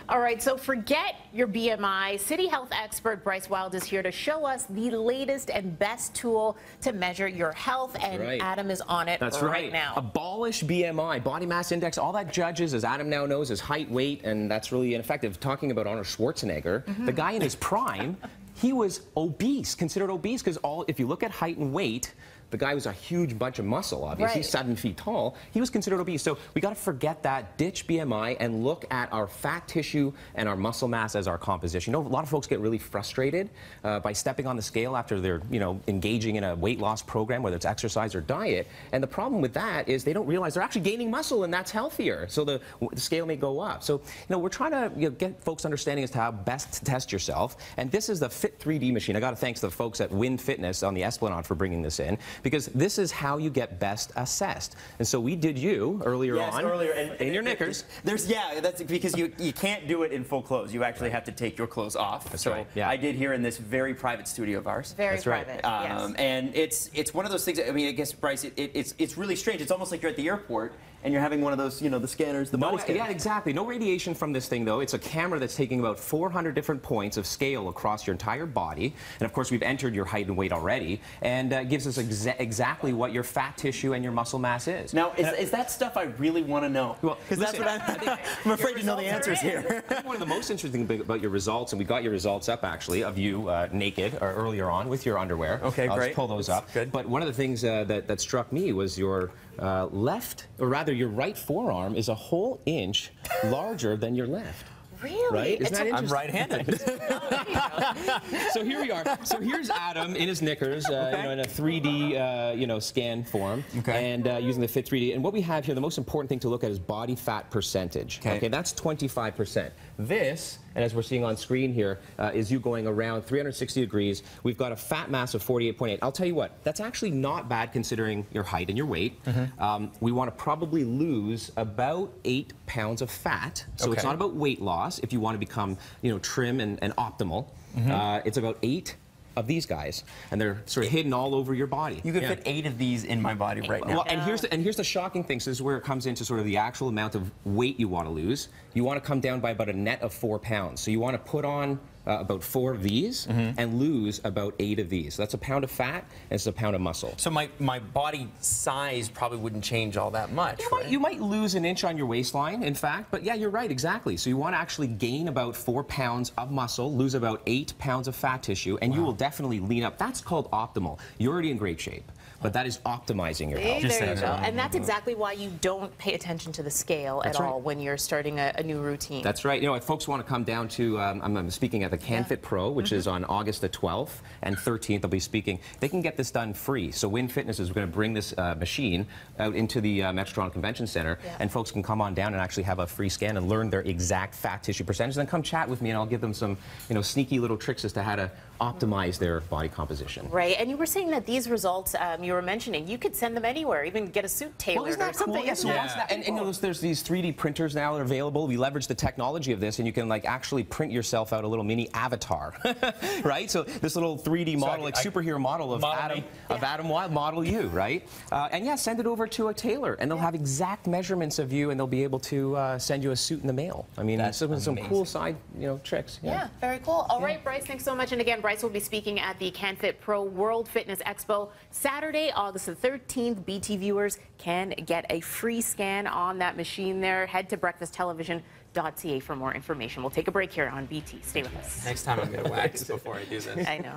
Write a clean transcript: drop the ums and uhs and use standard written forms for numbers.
All right, so forget your BMI. City Health expert Bryce Wylde is here to show us the latest and best tool to measure your health, and Adam is on it right now. Abolish BMI, body mass index. All that judges, as Adam now knows, is height, weight, and that's really ineffective. Talking about Arnold Schwarzenegger, the guy in his prime, he was obese, considered obese, because if you look at height and weight, the guy was a huge bunch of muscle, obviously. He's 7 feet tall. He was considered obese. So we got to forget that, ditch BMI, and look at our fat tissue and our muscle mass as our composition. You know, a lot of folks get really frustrated by stepping on the scale after they're, engaging in a weight loss program, whether it's exercise or diet. And the problem with that is they don't realize they're actually gaining muscle, and that's healthier. So the scale may go up. So, we're trying to get folks understanding as to how best to test yourself. And this is the Fit 3D machine. I got to thank the folks at Win Fitness on the Esplanade for bringing this in, because this is how you get best assessed. And so we did you earlier on in your knickers. That's because you can't do it in full clothes. You actually have to take your clothes off. That's right. Yeah. I did here in this very private studio of ours. Very private. Yes. And it's one of those things. I mean, I guess, Bryce, it's really strange. It's almost like you're at the airport and you're having one of those, the scanners, the body scanners. Yeah, exactly. No radiation from this thing, though. It's a camera that's taking about 400 different points of scale across your entire body. And of course, we've entered your height and weight already, and gives us exactly what your fat tissue and your muscle mass is. Now, is that stuff I really want to know? Well, because that's what I'm afraid to know the answers here. I think one of the most interesting things about your results, and we got your results up actually, of you naked or earlier on with your underwear. Okay, I'll great. Just pull those up. Good. But one of the things that struck me was your left, or rather your right forearm is a whole inch larger than your left. Really? Right? Isn't that interesting? I'm right-handed. So here we are. So here's Adam in his knickers, in a 3D, scan form, and using the Fit 3D. And what we have here, the most important thing to look at is body fat percentage. Okay, that's 25%. This, and as we're seeing on screen here, is you going around 360 degrees. We've got a fat mass of 48.8. I'll tell you what, that's actually not bad considering your height and your weight. We want to probably lose about 8 pounds of fat. So it's not about weight loss. If you want to become, trim and optimal, it's about 8 of these guys, and they're sort of hidden all over your body. You could fit 8 of these in my body right now. Well, and here's the shocking thing. So this is where it comes into sort of the actual amount of weight you want to lose. You want to come down by about a net of 4 pounds. So you want to put on about 4 of these and lose about 8 of these. So that's a pound of fat and it's a pound of muscle. So my body size probably wouldn't change all that much, right? You might lose an inch on your waistline, in fact, but yeah, you're right, exactly. So you want to actually gain about 4 pounds of muscle, lose about 8 pounds of fat tissue, and you will definitely lean up. That's called optimal. You're already in great shape, but that is optimizing your health. There you go. And that's exactly why you don't pay attention to the scale at all when you're starting a new routine. That's right. If folks want to come down to, I'm speaking at the CanFit Pro, which is on August the 12th and 13th, I'll be speaking. They can get this done free. So Win Fitness is going to bring this machine out into the Metro Convention Center, and folks can come on down and actually have a free scan and learn their exact fat tissue percentage. Then come chat with me, and I'll give them some, sneaky little tricks as to how to optimize their body composition. Right. And you were saying that these results you were mentioning, you could send them anywhere, even get a suit tailored or something. And there's these 3D printers now that are available. We leverage the technology of this, and you can actually print yourself out a little mini avatar, right? So this little 3D model, superhero model of Adam Wylde, model you, right? And yeah, send it over to a tailor, and they'll have exact measurements of you, and they'll be able to send you a suit in the mail. I mean, that's some cool side, tricks. Yeah, very cool. All right, Bryce, thanks so much. And again, Bryce will be speaking at the CanFit Pro World Fitness Expo Saturday, August the 13th. BT viewers can get a free scan on that machine there. Head to breakfasttelevision.ca for more information. We'll take a break here on BT. Stay with us. Next time I'm going to wax before I do this. I know.